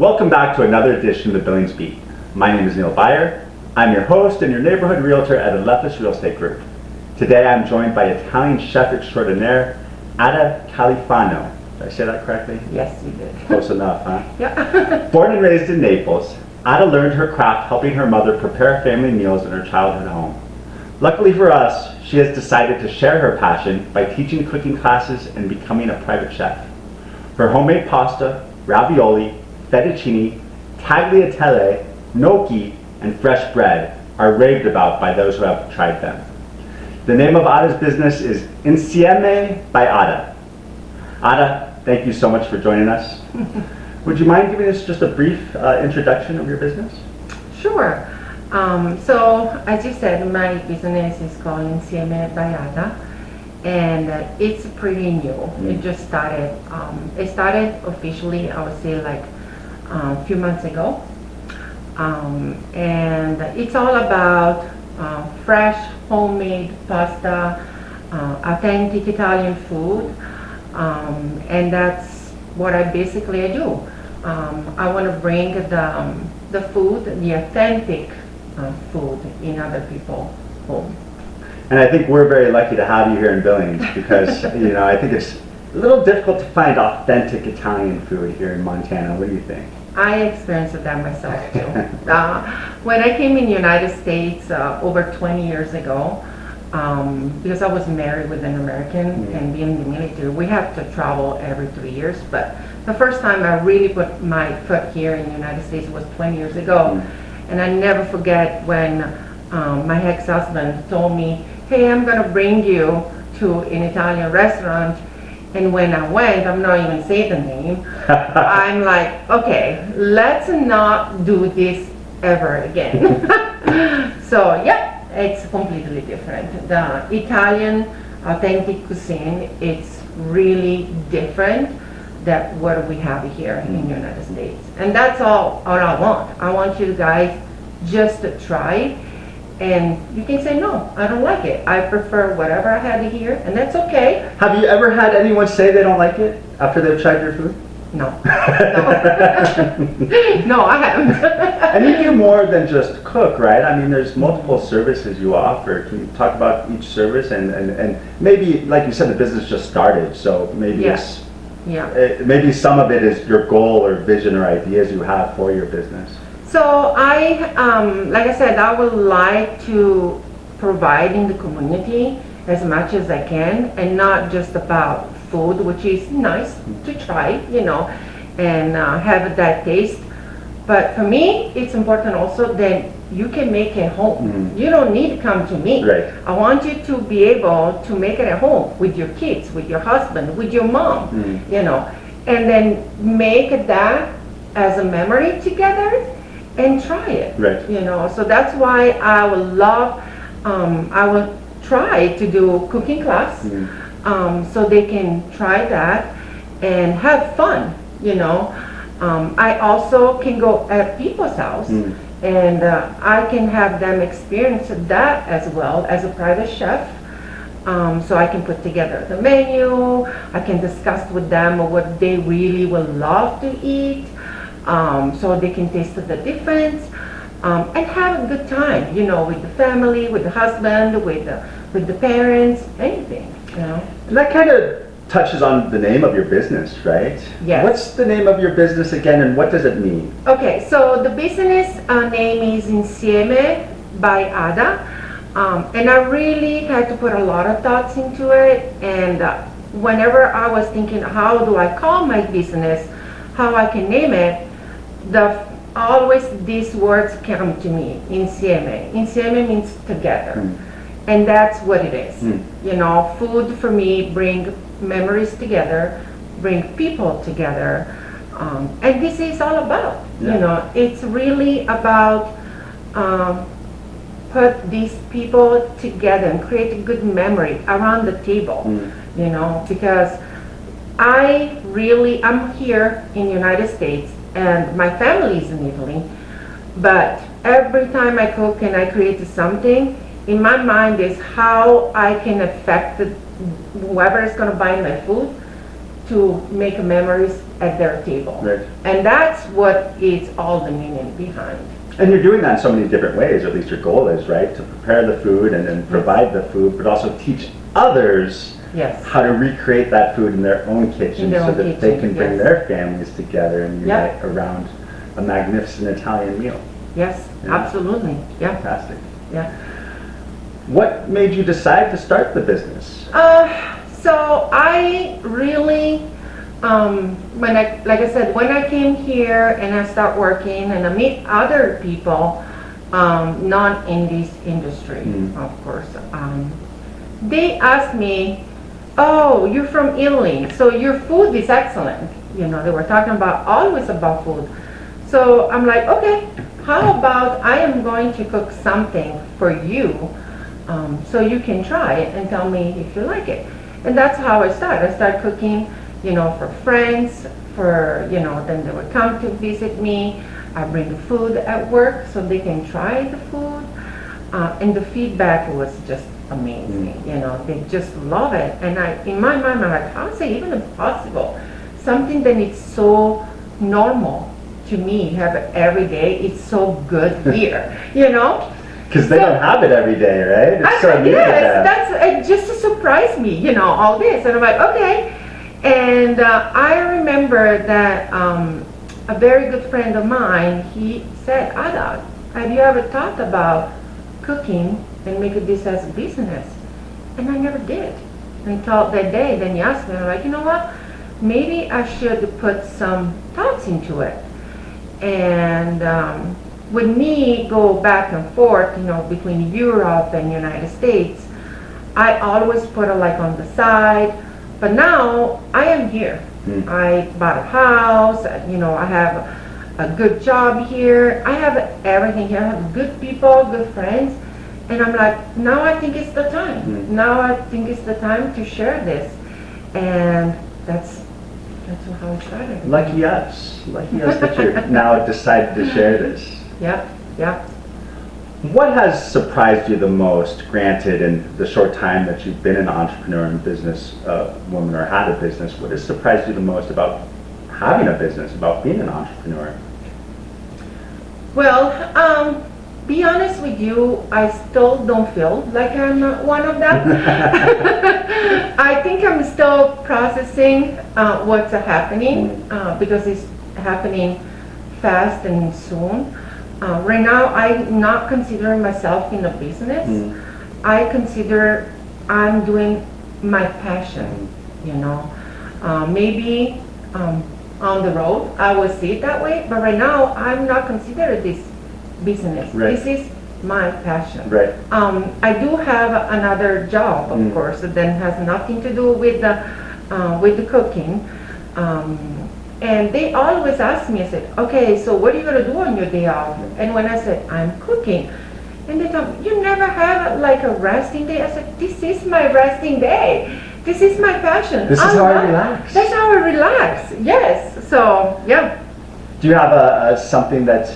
Welcome back to another edition of the Billings Beat. My name is Neil Byer. I'm your host and your neighborhood realtor at Alepis Real Estate Group. Today I'm joined by Italian chef extraordinaire, Ada Califano. Did I say that correctly? Yes, you did. Close enough, huh? Yeah. Born and raised in Naples, Ada learned her craft helping her mother prepare family meals in her childhood home. Luckily for us, she has decided to share her passion by teaching cooking classes and becoming a private chef. Her homemade pasta, ravioli, fettuccine, tagliatelle, gnocchi, and fresh bread are raved about by those who have tried them. The name of Ada's business is Insieme by Ada. Ada, thank you so much for joining us. Would you mind giving us just a brief introduction of your business? Sure. So, as you said, my business is called Insieme by Ada, and it's pretty new. It just started. It started officially, I would say, like a few months ago. And it's all about fresh, homemade pasta, authentic Italian food, and that's what I basically do. I want to bring the food, the authentic food in other people's home. And I think we're very lucky to have you here in Billings because I think it's a little difficult to find authentic Italian food here in Montana. What do you think? I experienced that myself too. When I came in the United States over 20 years ago, because I was married with an American and being in the military, we had to travel every 3 years. But the first time I really put my foot here in the United States was 20 years ago. And I never forget when my ex-husband told me, hey, I'm going to bring you to an Italian restaurant. And when I went, I'm not even saying the name, I'm like, okay, let's not do this ever again. So yeah, it's completely different. The Italian authentic cuisine, it's really different than what we have here in the United States. And that's all I want. I want you guys just to try it. And you can say, no, I don't like it. I prefer whatever I had here, and that's okay. Have you ever had anyone say they don't like it after they've tried your food? No. No, I haven't. And you do more than just cook, right? I mean, there's multiple services you offer. Can you talk about each service? And maybe, like you said, the business just started, so maybe maybe some of it is your goal or vision or ideas you have for your business. So like I said, I would like to provide in the community as much as I can, and not just about food, which is nice to try, and have that taste. But for me, it's important also that you can make it at home. You don't need to come to me. Right. I want you to be able to make it at home with your kids, with your husband, with your mom, and then make that as a memory together. And try it, right? So that's why I would love. I will try to do cooking class, so they can try that and have fun. I also can go at people's house, and I can have them experience that as well as a private chef. So I can put together the menu. I can discuss with them what they really would love to eat. So they can taste the difference and have a good time, with the family, with the husband, with the parents, anything, And that kind of touches on the name of your business, right? Yes. What's the name of your business again, and what does it mean? Okay, so the business name is Insieme by Ada, and I really had to put a lot of thoughts into it. And whenever I was thinking, how do I call my business, how I can name it, always these words come to me. Insieme. Insieme means together, and that's what it is. Food for me bring memories together, bring people together, and this is all about. It's really about put these people together and create a good memory around the table. Because I'm here in the United States, and my family is in Italy, but every time I cook and I create something, in my mind is how I can affect whoever is going to buy my food to make memories at their table. Right. And that's what it's all the meaning behind. And you're doing that in so many different ways, or at least your goal is, right? To prepare the food and then provide the food, but also teach others Yes. how to recreate that food in their own kitchen In their so own that they kitchen, can bring yes. their families together and Yeah. unite around a magnificent Italian meal. Yes, Yeah. absolutely. Yeah, Fantastic. yeah. What made you decide to start the business? So I really, like I said, when I came here and I start working and I meet other people, not in this industry, of course, they asked me, "Oh, you're from Italy, so your food is excellent." You know, they were talking always about food. So I'm like, okay, how about I am going to cook something for you, so you can try it and tell me if you like it. And that's how I started. I started cooking, for friends, then they would come to visit me. I bring the food at work so they can try the food. And the feedback was just amazing. They just love it. And in my mind, I'm like, how is it even possible? Something that is so normal to me, have it every day, it's so good here, Because they don't have it every day, right? It's so new to them. That's it just to surprise me, all this. And I'm like, okay. And I remember that a very good friend of mine, he said, Ada, have you ever thought about cooking and making this as a business? And I never did until that day. Then he asked me, and I'm like, you know what? Maybe I should put some thoughts into it. And with me go back and forth, between Europe and United States, I always put it like on the side. But now I am here. I bought a house, I have a good job here. I have everything here. I have good people, good friends. And I'm like, now I think it's the time. Now I think it's the time to share this. And that's how it started. Lucky us that you're now decided to share this. Yep. What has surprised you the most, granted in the short time that you've been an entrepreneur and business woman or had a business, what has surprised you the most about having a business, about being an entrepreneur? Well, be honest with you, I still don't feel like I'm one of them. I think I'm still processing what's happening because it's happening fast and soon. Right now, I'm not considering myself in a business. I consider I'm doing my passion, Maybe on the road, I will see it that way, but right now, I'm not considering this business. Right. This is my passion. Right. I do have another job, of course, that has nothing to do with the cooking. And they always ask me, I said, okay, so what are you going to do on your day off? And when I said, I'm cooking, and they told me, you never have like a resting day? I said, this is my resting day. This is my passion. This is how I relax. That's how I relax, yes. So, yeah. Do you have something that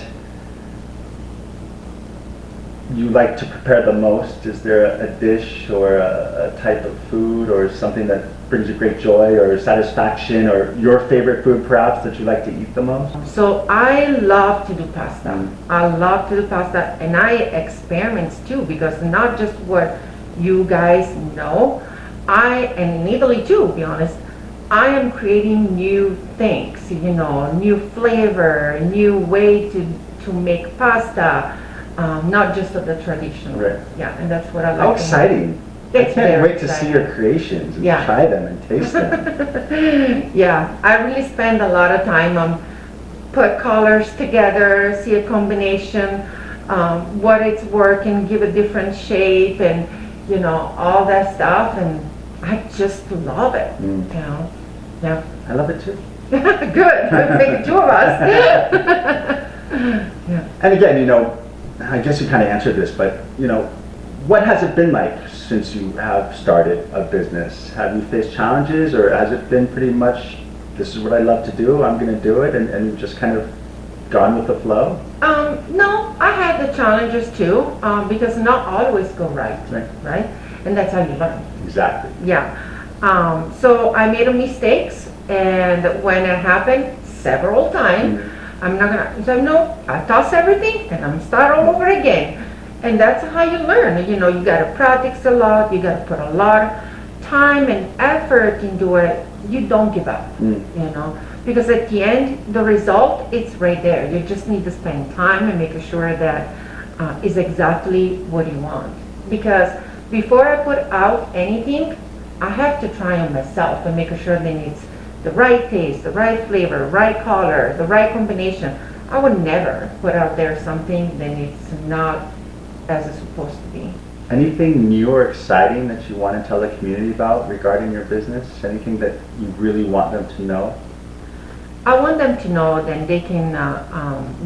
you like to prepare the most? Is there a dish or a type of food or something that brings you great joy or satisfaction, or your favorite food perhaps that you like to eat the most? So I love to do pasta. I love to do pasta, and I experiment too, because not just what you guys know, and in Italy too, to be honest, I am creating new things, new flavor, new way to make pasta, not just of the traditional. Right. Yeah, and that's what I like. How exciting. I can't wait to see your creations and Yeah. try them and taste them. Yeah, I really spend a lot of time on put colors together, see a combination, what it's working, give a different shape, and all that stuff, and I just love it. Yeah. I love it too. Good. Maybe two of us. Yeah. And again, I guess you kind of answered this, but what has it been like since you have started a business? Have you faced challenges, or has it been pretty much, this is what I love to do, I'm going to do it, and you've just kind of gone with the flow? No, I had the challenges too, because not always go right? And that's how you learn. Exactly. Yeah. So I made mistakes, and when it happened several times, I'm not gonna say no. I toss everything and I'm start all over again, and that's how you learn. You know, you gotta practice a lot. You gotta put a lot of time and effort into it. You don't give up. You know, because at the end, the result it's right there. You just need to spend time and make sure that is exactly what you want. Because before I put out anything, I have to try them myself and make sure that it's the right taste, the right flavor, right color, the right combination. I would never put out there something that it's not as it's supposed to be. Anything new or exciting that you want to tell the community about regarding your business? Anything that you really want them to know? I want them to know that they can,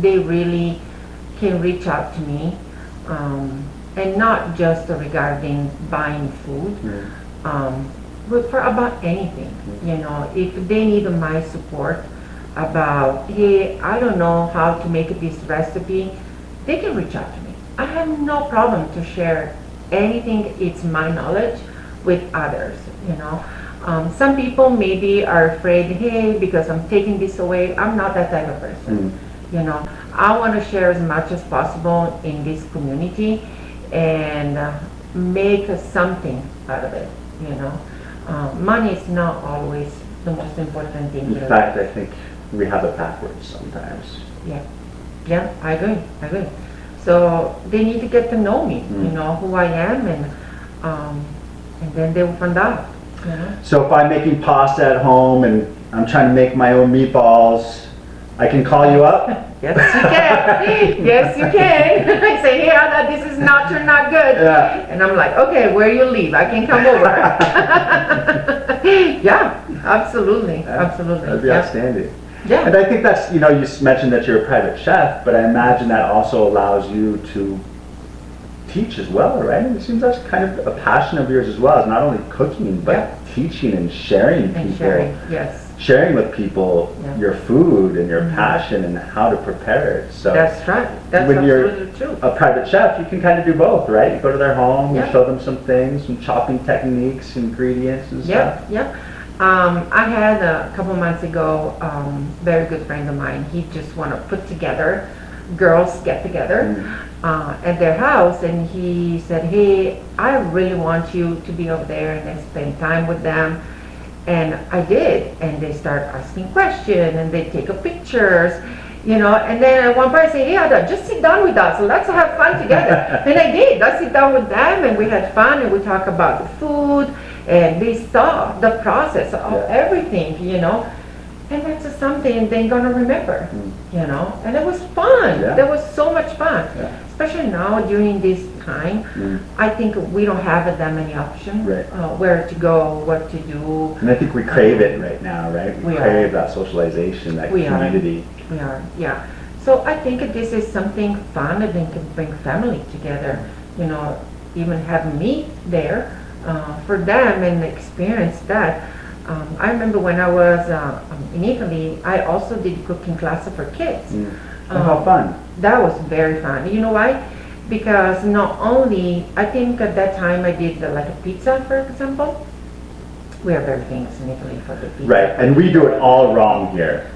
they really can reach out to me, and not just regarding buying food. But for about anything, you know, if they need my support about, hey, I don't know how to make this recipe, they can reach out to me. I have no problem to share anything, it's my knowledge, with others, you know. Some people maybe are afraid, hey, because I'm taking this away. I'm not that type of person, you know. I want to share as much as possible in this community and make something out of it, you know. Money is not always the most important thing. In fact, I think we have it backwards sometimes. Yeah, I agree. So they need to get to know me, you know, who I am, and then they will find out, you know. So if I'm making pasta at home and I'm trying to make my own meatballs, I can call you up? Yes, you can. Yes, you can. I say, hey, Anna, this is not turned out good. Yeah. And I'm like, okay, where you leave? I can come over. Yeah, absolutely, absolutely. That'd be outstanding. Yeah. And I think that's, you know, you mentioned that you're a private chef, but I imagine that also allows you to teach as well, right? And it seems that's kind of a passion of yours as well, is not only cooking, but teaching and sharing people. Yes. Sharing with people your food and your passion and how to prepare it. So that's right. That's when you're absolutely true. a private chef, you can kind of do both, right? You go to their home, you Yeah. show them some things, some chopping techniques, ingredients and stuff. Yeah. I had a couple months ago, very good friend of mine. He just want to put together, girls get together at their house, and he said, hey, I really want you to be over there and then spend time with them. And I did, and they start asking questions, and they take pictures, you know, and then at one point I say, hey, Ada, just sit down with us, let's have fun together. And I did, I sit down with them, and we had fun, and we talked about the food, and they saw the process of everything, you know, and that's just something they're gonna remember, you know, and it was fun. There was so much fun, especially now during this time. I think we don't have that many options, where to go, what to do. And I think we crave it right now, right? We crave that socialization, that community. We are, yeah. So I think this is something fun that can bring family together, you know, even have me there for them and experience that. I remember when I was in Italy, I also did cooking classes for kids. How fun. That was very fun. You know why? Because not only, I think at that time I did like a pizza, for example. We are very famous in Italy for the pizza. Right, and we do it all wrong here.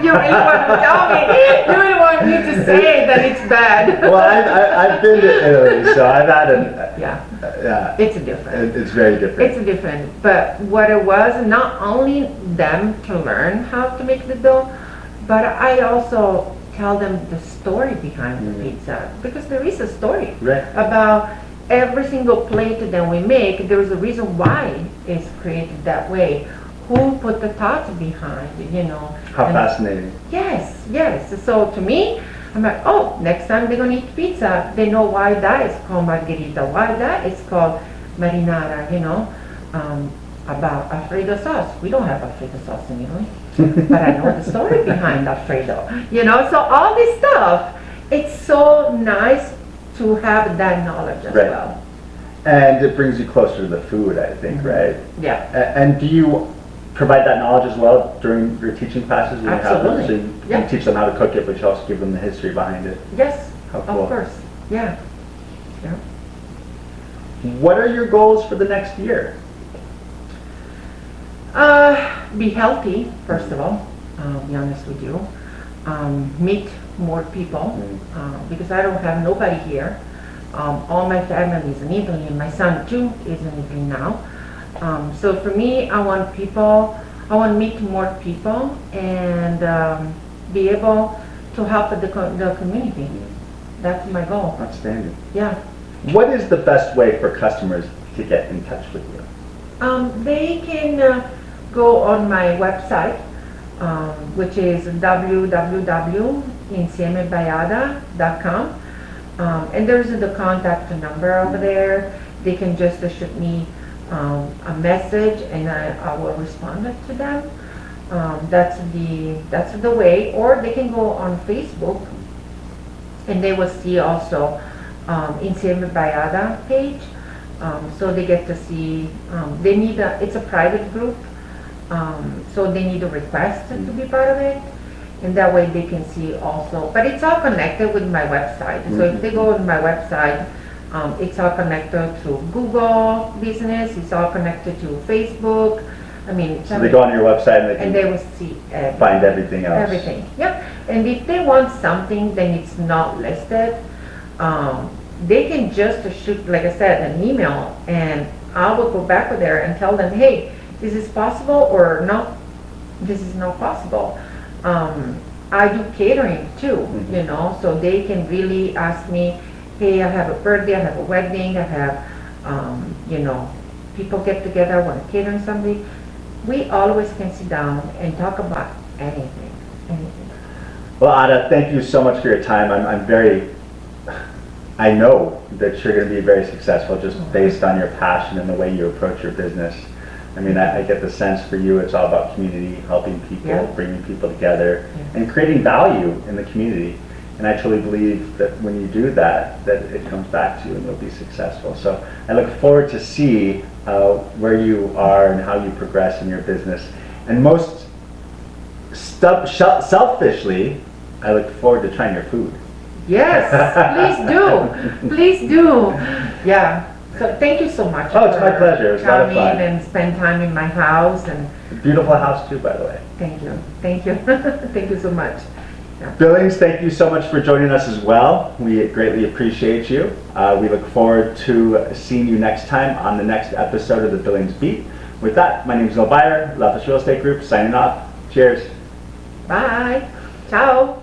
You really want to tell me? You really want me to say that it's bad? Well, I've been to Italy, so I've had a... Yeah. It's different. It's very different. It's different. But what it was, not only them to learn how to make the dough, but I also tell them the story behind the pizza. Because there is a story about every single plate that we make. There is a reason why it's created that way. Who put the thought behind, you know. How fascinating. Yes. So to me, I'm like, oh, next time they're gonna eat pizza, they know why that is called margherita, why that is called marinara, you know, about Alfredo sauce. We don't have Alfredo sauce in Italy, but I know the story behind Alfredo, you know, so all this stuff, it's so nice to have that knowledge as well. And it brings you closer to the food, I think, right? Yeah. And do you provide that knowledge as well during your teaching classes? When Absolutely. You have them? So you teach them how to cook it, but you also give them the history behind it. Yes, How cool. of course. Yeah. What are your goals for the next year? Be healthy, first of all, be honest with you. Meet more people, because I don't have nobody here. All my family is in Italy, and my son too is in Italy now. So for me, I want to meet more people and be able to help the community. That's my goal. Outstanding. Yeah. What is the best way for customers to get in touch with you? They can go on my website, which is www.insiemebaiada.com, and there's the contact number over there. They can just shoot me a message, and I will respond to them. That's the way. Or they can go on Facebook, and they will see also Insieme Baiada page. So they get to see, it's a private group, so they need a request to be part of it, and that way they can see also, but it's all connected with my website. So if they go on my website, it's all connected to Google Business, it's all connected to Facebook. I mean, So they go on your website and they will see find everything else. Everything, yeah. And if they want something, then it's not listed. They can just shoot, like I said, an email, and I will go back there and tell them, hey, this is possible, or no, this is not possible. I do catering too, you know, so they can really ask me, hey, I have a birthday, I have a wedding, I have, you know, people get together, I want to cater something. We always can sit down and talk about anything. Well, Ada, thank you so much for your time. I know that you're going to be very successful just based on your passion and the way you approach your business. I mean, I get the sense for you it's all about community, helping people, bringing people together, and creating value in the community. And I truly believe that when you do that, that it comes back to you and you'll be successful. So I look forward to see where you are and how you progress in your business. And most selfishly, I look forward to trying your food. Yes, please do. Yeah. So thank you so much. Oh, it's my pleasure. It was a lot of fun. Coming and spend time in my house, and beautiful house too, by the way. Thank you, thank you so much. Yeah. Billings, thank you so much for joining us as well. We greatly appreciate you. We look forward to seeing you next time on the next episode of the Billings Beat. With that, my name is Noel Byer, Lefus Real Estate Group, signing off. Cheers. Bye. Ciao.